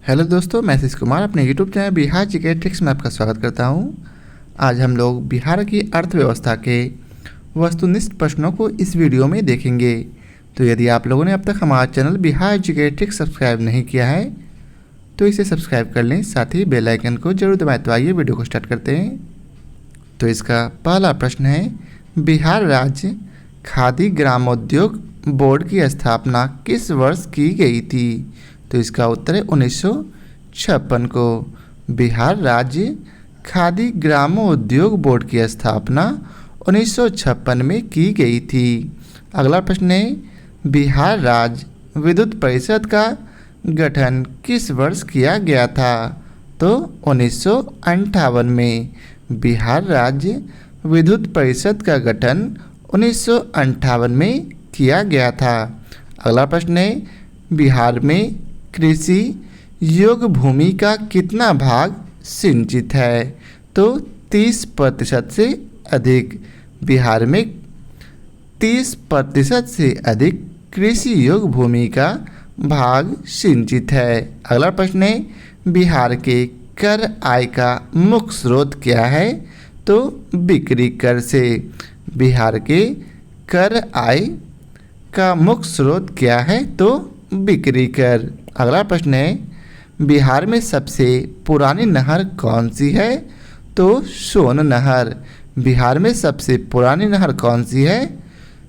Hello दोस्तों, मैं आशीष कुमार अपने YouTube channel Bihar GK tricks में आपका स्वागत करता हूं। आज हम लोग बिहार की अर्थव्यवस्था के वस्तुनिष्ठ प्रश्नों को इस वीडियो में देखेंगे। तो यदि आप लोगों ने अब तक हमारा channel Bihar GK tricks subscribe नहीं किया है तो इसे सब्सक्राइब कर लें, साथ ही बेल आइकन को जरूर दबाएं। तो आइए वीडियो को स्टार्ट करते हैं। तो इसका पहला प्रश्न है, बिहार राज्य खादी ग्रामोद्योग बोर्ड की स्थापना किस वर्ष की गई थी? तो इसका उत्तर है 1956 को। बिहार राज्य खादी ग्रामोद्योग बोर्ड की स्थापना 1956 में की गई थी। अगला प्रश्न है, बिहार राज्य विद्युत परिषद का गठन किस वर्ष किया गया था? तो 1958 में बिहार राज्य विद्युत परिषद का गठन 1958 में किया गया था। अगला प्रश्न है, बिहार में कृषि योग्य भूमि का कितना भाग सिंचित है? तो 30% से अधिक। बिहार में 30% से अधिक कृषि योग्य भूमि का भाग सिंचित है। अगला प्रश्न है, बिहार के कर आय का मुख्य स्रोत क्या है? तो बिक्री कर से। बिहार के कर आय का मुख्य स्रोत क्या है? तो बिक्री कर। अगला प्रश्न है, बिहार में सबसे पुरानी नहर कौन सी है? तो सोन नहर। बिहार में सबसे पुरानी नहर कौन सी है?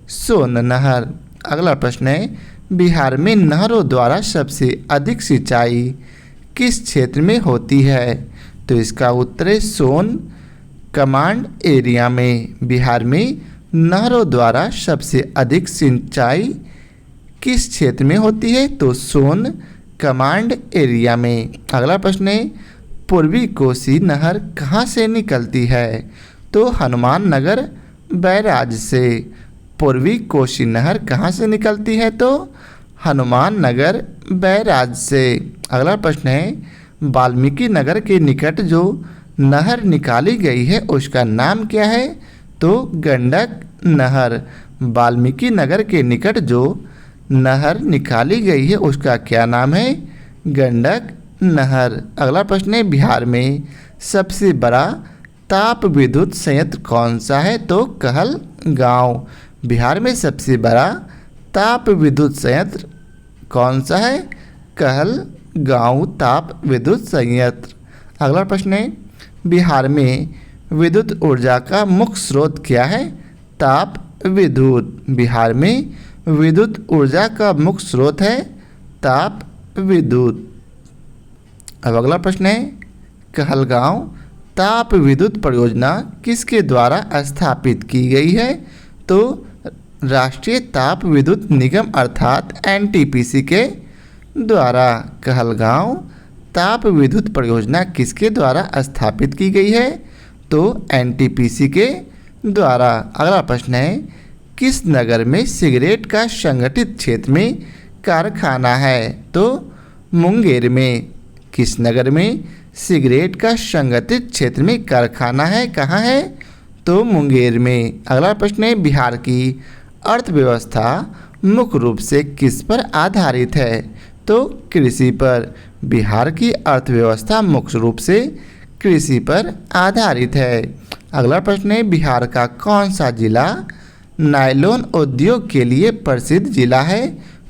सोन नहर। अगला प्रश्न है, बिहार में नहरों द्वारा सबसे अधिक सिंचाई किस क्षेत्र में होती है? तो इसका उत्तर है सोन कमांड एरिया में। बिहार में नहरों द्वारा सबसे अधिक सिंचाई किस क्षेत्र में होती है? तो सोन कमांड एरिया में। अगला प्रश्न है, पूर्वी कोसी नहर कहाँ से निकलती है? तो हनुमान नगर बैराज से। पूर्वी कोसी नहर कहाँ से निकलती है? तो हनुमान नगर बैराज से। अगला प्रश्न है, वाल्मीकि नगर के निकट जो नहर निकाली गई है उसका नाम क्या है? तो गंडक नहर। वाल्मीकि नगर के निकट जो नहर निकाली गई है उसका क्या नाम है? गंडक नहर। अगला प्रश्न है, बिहार में सबसे बड़ा ताप विद्युत संयंत्र कौन सा है? तो कहलगांव। बिहार में सबसे बड़ा ताप विद्युत संयंत्र कौन सा है? कहलगांव ताप विद्युत संयंत्र। अगला प्रश्न है, बिहार में विद्युत ऊर्जा का मुख्य स्रोत क्या है? ताप विद्युत। बिहार में विद्युत ऊर्जा का मुख्य स्रोत है ताप विद्युत। अब अगला प्रश्न है, कहलगांव ताप विद्युत परियोजना किसके द्वारा स्थापित की गई है? तो राष्ट्रीय ताप विद्युत निगम अर्थात एनटीपीसी के द्वारा। कहलगांव ताप विद्युत परियोजना किसके द्वारा स्थापित की गई है? तो एनटीपीसी के द्वारा। अगला प्रश्न है, किस नगर में सिगरेट का संगठित क्षेत्र में कारखाना है? तो मुंगेर में। किस नगर में सिगरेट का संगठित क्षेत्र में कारखाना है? कहाँ है? तो मुंगेर में। अगला प्रश्न है, बिहार की अर्थव्यवस्था मुख्य रूप से किस पर आधारित है? तो कृषि पर। बिहार की अर्थव्यवस्था मुख्य रूप से कृषि पर आधारित है। अगला प्रश्न है, बिहार का कौन सा जिला नायलॉन उद्योग के लिए प्रसिद्ध जिला है?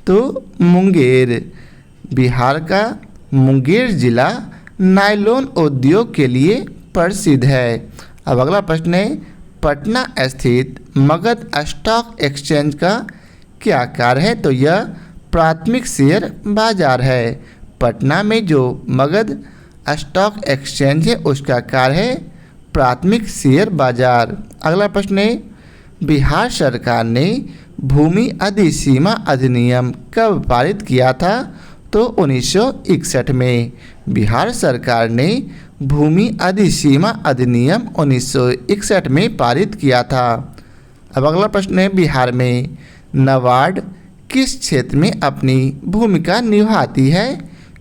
तो मुंगेर। बिहार का मुंगेर जिला नायलॉन उद्योग के लिए प्रसिद्ध है। अब अगला प्रश्न है, पटना स्थित मगध स्टॉक एक्सचेंज का क्या कार्य है? तो यह प्राथमिक शेयर बाजार है। पटना में जो मगध स्टॉक एक्सचेंज है उसका कार्य है प्राथमिक शेयर बाजार। अगला प्रश्न है, बिहार सरकार ने भूमि अधिसीमा अधिनियम कब पारित किया था? तो 1961 में। बिहार सरकार ने भूमि अधिसीमा अधिनियम 1961 में पारित किया था। अब अगला प्रश्न है, बिहार में नाबार्ड किस क्षेत्र में अपनी भूमिका निभाती है?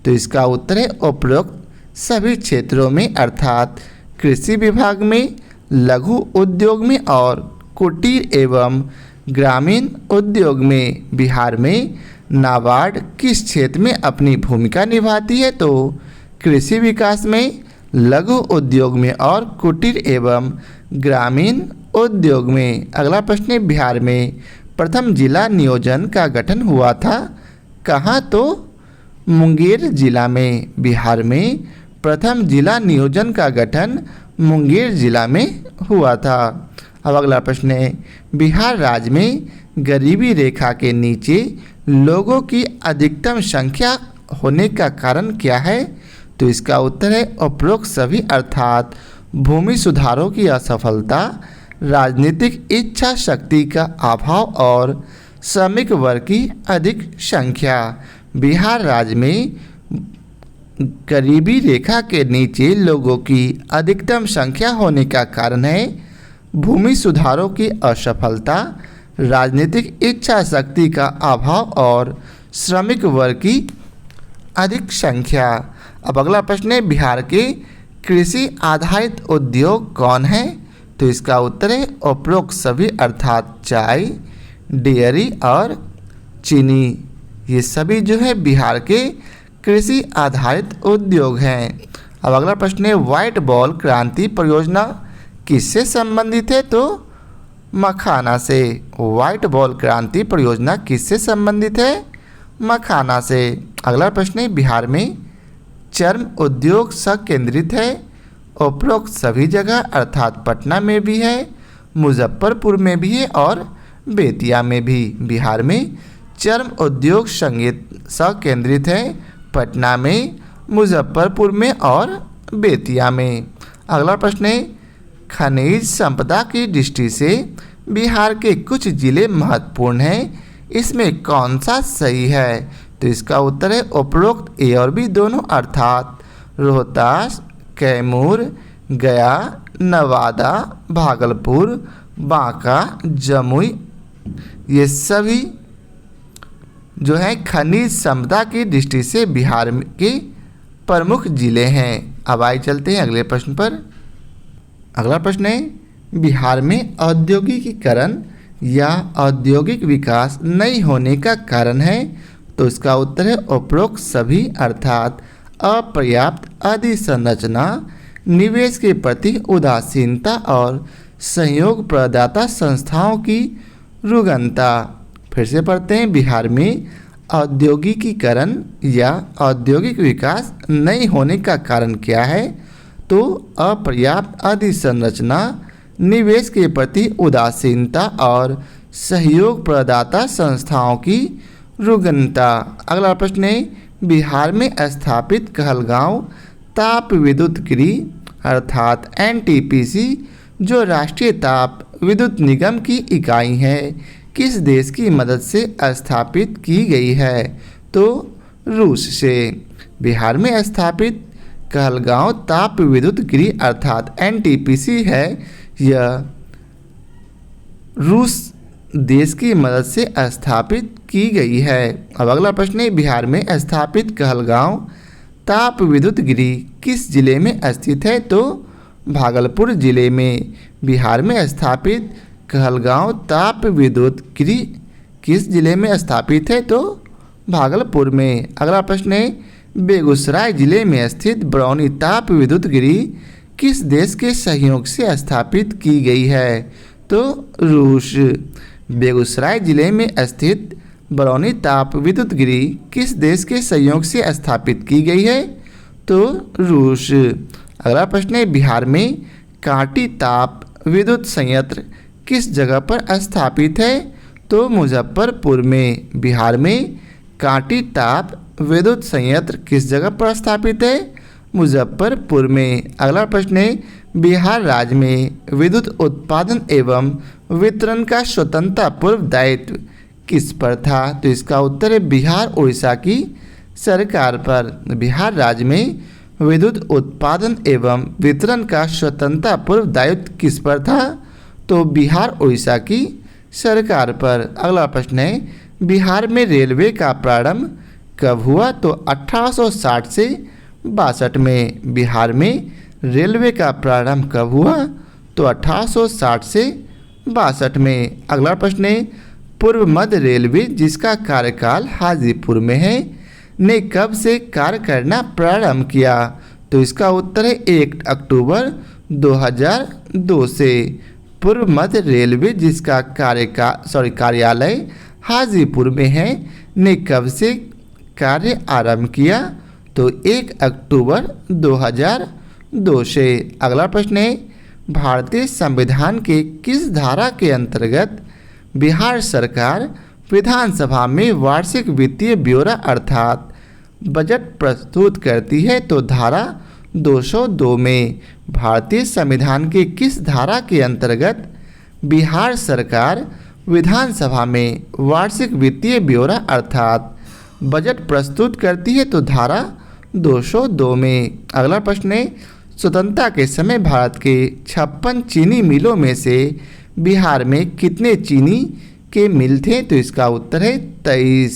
तो इसका उत्तर है उपरोक्त सभी क्षेत्रों में अर्थात कृषि विभाग में, लघु उद्योग में और कुटीर एवं ग्रामीण उद्योग में। बिहार में नाबार्ड किस क्षेत्र में अपनी भूमिका निभाती है? तो कृषि विकास में, लघु उद्योग में और कुटीर एवं ग्रामीण उद्योग में। अगला प्रश्न है, बिहार में प्रथम जिला नियोजन का गठन हुआ था कहाँ? तो मुंगेर जिला में। बिहार में प्रथम जिला नियोजन का गठन मुंगेर जिला में हुआ था। अब अगला प्रश्न है, बिहार राज्य में गरीबी रेखा के नीचे लोगों की अधिकतम संख्या होने का कारण क्या है? तो इसका उत्तर है उपरोक्त सभी, अर्थात भूमि सुधारों की असफलता, राजनीतिक इच्छा शक्ति का अभाव और श्रमिक वर्ग की अधिक संख्या। बिहार राज्य में गरीबी रेखा के नीचे लोगों की अधिकतम संख्या होने का कारण है भूमि सुधारों की असफलता, राजनीतिक इच्छा शक्ति का अभाव और श्रमिक वर्ग की अधिक संख्या। अब अगला प्रश्न है, बिहार के कृषि आधारित उद्योग कौन है? तो इसका उत्तर है उपरोक्त सभी, अर्थात चाय, डेयरी और चीनी। ये सभी जो है बिहार के कृषि आधारित उद्योग हैं। अब अगला प्रश्न है, व्हाइट बॉल क्रांति परियोजना किससे संबंधित है? तो मखाना से। व्हाइट बॉल क्रांति परियोजना किससे संबंधित है? मखाना से। अगला प्रश्न है, बिहार में चर्म उद्योग संकेंद्रित है उपरोक्त सभी जगह, अर्थात पटना में भी है, मुजफ्फरपुर में भी है और बेतिया में भी। बिहार में चर्म उद्योग संकेंद्रित है पटना में, मुजफ्फरपुर में और बेतिया में। अगला प्रश्न है, खनिज संपदा की दृष्टि से बिहार के कुछ जिले महत्वपूर्ण हैं, इसमें कौन सा सही है? तो इसका उत्तर है उपरोक्त ए और बी दोनों, अर्थात रोहतास, कैमूर, गया, नवादा, भागलपुर, बांका, जमुई, ये सभी जो है खनिज संपदा की दृष्टि से बिहार के प्रमुख जिले हैं। अब आइए चलते हैं अगले प्रश्न पर। अगला प्रश्न है, बिहार में औद्योगिकीकरण या औद्योगिक विकास नहीं होने का कारण है? तो इसका उत्तर है उपरोक्त सभी, अर्थात अपर्याप्त अधिसंरचना, निवेश के प्रति उदासीनता और सहयोग प्रदाता संस्थाओं की रुग्णता। फिर से पढ़ते हैं, बिहार में औद्योगिकीकरण या औद्योगिक विकास नहीं होने का कारण क्या है? तो अपर्याप्त अधिसंरचना, निवेश के प्रति उदासीनता और सहयोग प्रदाता संस्थाओं की रुग्णता। अगला प्रश्न है, बिहार में स्थापित कहलगांव ताप विद्युत गृह अर्थात एनटीपीसी जो राष्ट्रीय ताप विद्युत निगम की इकाई है, किस देश की मदद से स्थापित की गई है? तो रूस से। बिहार में स्थापित कहलगांव ताप विद्युत गृह अर्थात एनटीपीसी है, यह रूस देश की मदद से स्थापित की गई है। अब अगला प्रश्न है, बिहार में स्थापित कहलगांव ताप विद्युत गृह किस जिले में स्थित है? तो भागलपुर जिले में। बिहार में स्थापित कहलगांव ताप विद्युत गृह किस जिले में स्थापित है? तो भागलपुर में। अगला प्रश्न है, बेगूसराय जिले में स्थित बरौनी ताप विद्युत गृह किस देश के सहयोग से स्थापित की गई है? तो रूस। बेगूसराय जिले में स्थित बरौनी ताप विद्युत गृह किस देश के सहयोग से स्थापित की गई है? तो रूस। अगला प्रश्न है, बिहार में कांटी ताप विद्युत संयंत्र किस जगह पर स्थापित है? तो मुजफ्फरपुर में। बिहार में कांटी ताप विद्युत संयंत्र किस जगह पर स्थापित है? मुजफ्फरपुर में। अगला प्रश्न है, बिहार राज्य में विद्युत उत्पादन एवं वितरण का स्वतंत्रता पूर्व दायित्व किस पर था? तो इसका उत्तर है बिहार उड़ीसा की सरकार पर। बिहार राज्य में विद्युत उत्पादन एवं वितरण का स्वतंत्रता पूर्व दायित्व किस पर था? तो बिहार उड़ीसा की सरकार पर। अगला प्रश्न है, बिहार में रेलवे का प्रारंभ कब हुआ? तो 1860 से 62 में। बिहार में रेलवे का प्रारंभ कब हुआ? तो 1860 से 62 में। अगला प्रश्न है, पूर्व मध्य रेलवे जिसका कार्यकाल हाजीपुर में है ने कब से कार्य करना प्रारंभ किया? तो इसका उत्तर है 1 अक्टूबर 2002 से। पूर्व मध्य रेलवे जिसका कार्यालय हाजीपुर में है ने कब से कार्य आरंभ किया? तो 1 अक्टूबर 2002 से। अगला प्रश्न है भारतीय संविधान के किस धारा के अंतर्गत बिहार सरकार विधानसभा में वार्षिक वित्तीय ब्यौरा अर्थात बजट प्रस्तुत करती है? तो धारा 202 में। भारतीय संविधान के किस धारा के अंतर्गत बिहार सरकार विधानसभा में वार्षिक वित्तीय ब्यौरा अर्थात बजट प्रस्तुत करती है? तो धारा 202 में। अगला प्रश्न है स्वतंत्रता के समय भारत के 56 चीनी मिलों में से बिहार में कितने चीनी के मिल थे? तो इसका उत्तर है 23।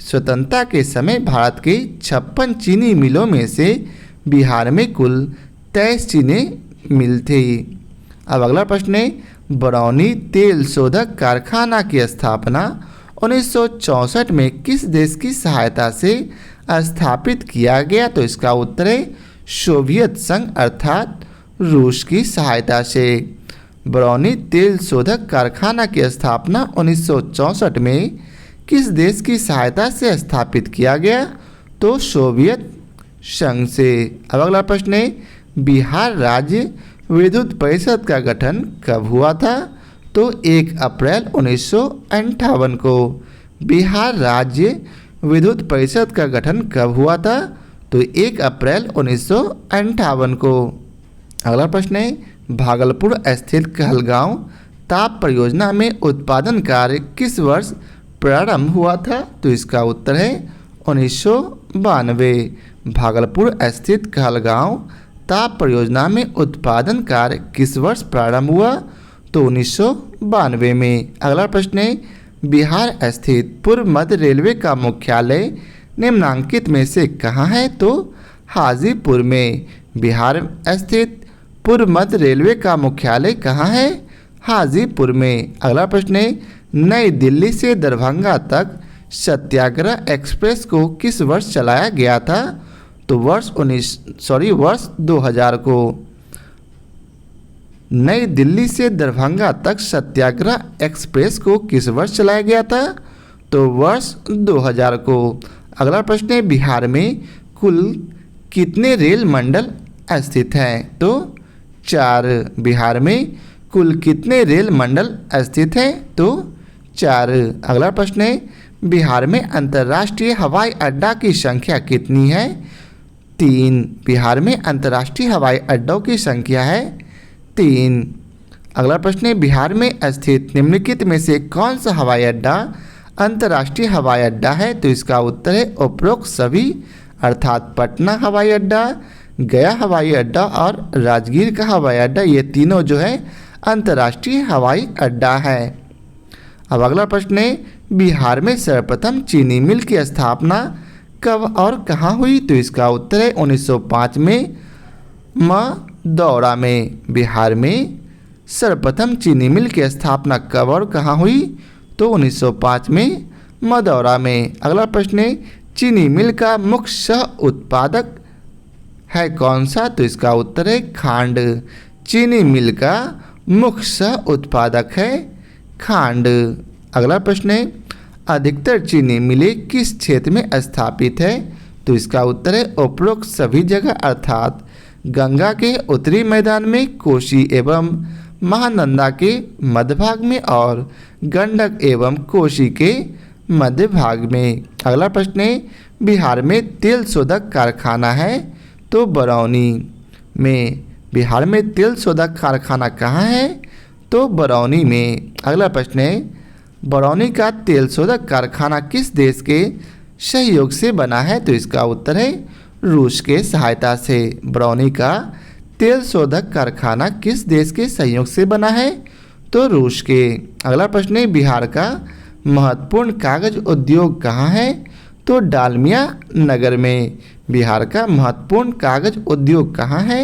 स्वतंत्रता के समय भारत के 56 चीनी मिलों में से बिहार में कुल 23 चीनी मिल थे। अब अगला प्रश्न है बरौनी तेल शोधक कारखाना की स्थापना 1964 में किस देश की सहायता से स्थापित किया गया? तो इसका उत्तर है सोवियत संघ अर्थात रूस की सहायता से। बरौनी तेल शोधक कारखाना की स्थापना 1964 में किस देश की सहायता से स्थापित किया गया? तो सोवियत संघ से। अब अगला प्रश्न है बिहार राज्य विद्युत परिषद का गठन कब हुआ था? तो 1 अप्रैल 1958 को। बिहार राज्य विद्युत परिषद का गठन कब हुआ था? तो 1 अप्रैल 1958 को। अगला प्रश्न है भागलपुर स्थित कहलगांव ताप परियोजना में उत्पादन कार्य किस वर्ष प्रारंभ हुआ था? तो इसका उत्तर है 1992। भागलपुर स्थित कहलगांव ताप परियोजना में उत्पादन कार्य किस वर्ष प्रारंभ हुआ? तो 1992 में। अगला प्रश्न है बिहार स्थित पूर्व मध्य रेलवे का मुख्यालय निम्नांकित में से कहाँ है? तो हाजीपुर में। बिहार स्थित पूर्व मध्य रेलवे का मुख्यालय कहाँ है? हाजीपुर में। अगला प्रश्न है नई दिल्ली से दरभंगा तक सत्याग्रह एक्सप्रेस को किस वर्ष चलाया गया था? तो वर्ष 2000 को। नई दिल्ली से दरभंगा तक सत्याग्रह एक्सप्रेस को किस वर्ष चलाया गया था? तो वर्ष 2000 को। अगला प्रश्न है बिहार में कुल कितने रेल मंडल स्थित हैं? तो 4। बिहार में कुल कितने रेल मंडल स्थित हैं? तो 4। अगला प्रश्न है बिहार में अंतर्राष्ट्रीय हवाई अड्डा की संख्या कितनी है? 3। बिहार में अंतर्राष्ट्रीय हवाई अड्डों की संख्या है 3। अगला प्रश्न है बिहार में स्थित निम्नलिखित में से कौन सा हवाई अड्डा अंतर्राष्ट्रीय हवाई अड्डा है? तो इसका उत्तर है उपरोक्त सभी अर्थात पटना हवाई अड्डा, गया हवाई अड्डा और राजगीर का हवाई अड्डा, ये तीनों जो है अंतर्राष्ट्रीय हवाई अड्डा है। अब अगला प्रश्न है बिहार में सर्वप्रथम चीनी मिल की स्थापना कब और कहाँ हुई? तो इसका उत्तर है 1905 में मदौरा में। बिहार में सर्वप्रथम चीनी मिल की स्थापना कब और कहाँ हुई? तो 1905 में मदौरा में। अगला प्रश्न है चीनी मिल का मुख्य सह उत्पादक है कौन सा? तो इसका उत्तर है खांड। चीनी मिल का मुख्य सह उत्पादक है खांड। अगला प्रश्न है अधिकतर चीनी मिलें किस क्षेत्र में स्थापित है? तो इसका उत्तर है उपरोक्त सभी जगह अर्थात गंगा के उत्तरी मैदान में, कोसी एवं महानंदा के मध्य भाग में और गंडक एवं कोसी के मध्य भाग में। अगला प्रश्न है बिहार में तेल शोधक कारखाना है तो बरौनी में। बिहार में तेल शोधक कारखाना कहाँ है? तो बरौनी में। अगला प्रश्न है बरौनी का तेल शोधक कारखाना किस देश के सहयोग से बना है? तो इसका उत्तर है रूस के सहायता से। बरौनी का तेल शोधक कारखाना किस देश के सहयोग से बना है? तो रूस के। अगला प्रश्न है बिहार का महत्वपूर्ण कागज उद्योग कहाँ है? तो डालमिया नगर में। बिहार का महत्वपूर्ण कागज उद्योग कहाँ है?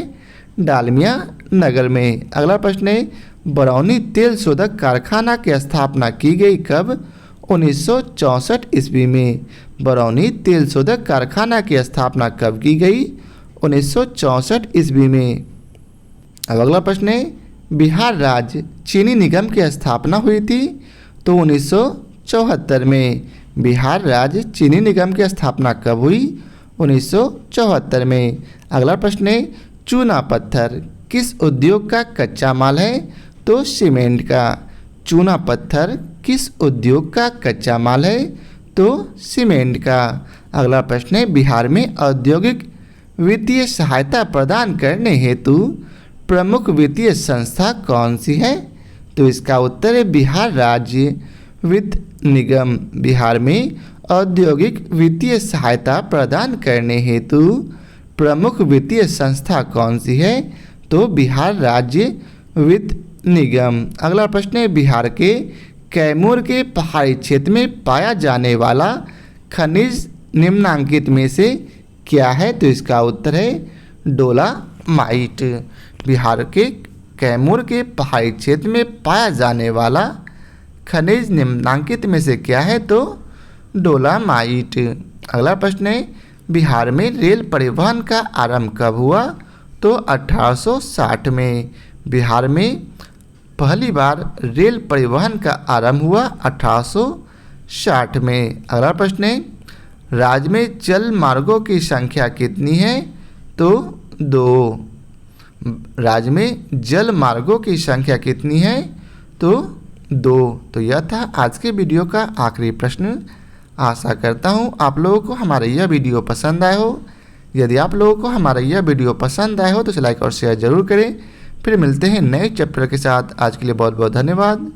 डालमिया नगर में। अगला प्रश्न है बरौनी तेल शोधक कारखाना की स्थापना की गई कब? 1964 ईस्वी में। बरौनी तेल शोधक कारखाना की स्थापना कब की गई? 1964 ईस्वी में। अब अगला प्रश्न है, बिहार राज्य चीनी निगम की स्थापना हुई थी? तो 1974 में। बिहार राज्य चीनी निगम की स्थापना कब हुई? 1974 में। अगला प्रश्न है, चूना पत्थर किस उद्योग का कच्चा माल है? तो सीमेंट का। चूना पत्थर किस उद्योग का कच्चा माल है? तो सीमेंट का। अगला प्रश्न है, बिहार में औद्योगिक वित्तीय सहायता प्रदान करने हेतु प्रमुख वित्तीय संस्था कौन सी है? तो इसका उत्तर है बिहार राज्य वित्त निगम। बिहार में औद्योगिक वित्तीय सहायता प्रदान करने हेतु प्रमुख वित्तीय संस्था कौन सी है? तो बिहार राज्य वित्त निगम। अगला प्रश्न है, बिहार के कैमूर के पहाड़ी क्षेत्र में पाया जाने वाला खनिज निम्नांकित में से क्या है? तो इसका उत्तर है डोलामाइट। बिहार के कैमूर के पहाड़ी क्षेत्र में पाया जाने वाला खनिज निम्नांकित में से क्या है? तो डोलामाइट। अगला प्रश्न है, बिहार में रेल परिवहन का आरंभ कब हुआ? तो 1860 में। बिहार में पहली बार रेल परिवहन का आरंभ हुआ 1860 में। अगला प्रश्न है, राज्य में जल मार्गों की संख्या कितनी है? तो 2। राज्य में जल मार्गों की संख्या कितनी है? तो 2। तो यह था आज के वीडियो का आखिरी प्रश्न। आशा करता हूँ आप लोगों को हमारा यह वीडियो पसंद आया हो। यदि आप लोगों को हमारा यह वीडियो पसंद आया हो तो लाइक और शेयर जरूर करें। फिर मिलते हैं नए चैप्टर के साथ। आज के लिए बहुत बहुत धन्यवाद।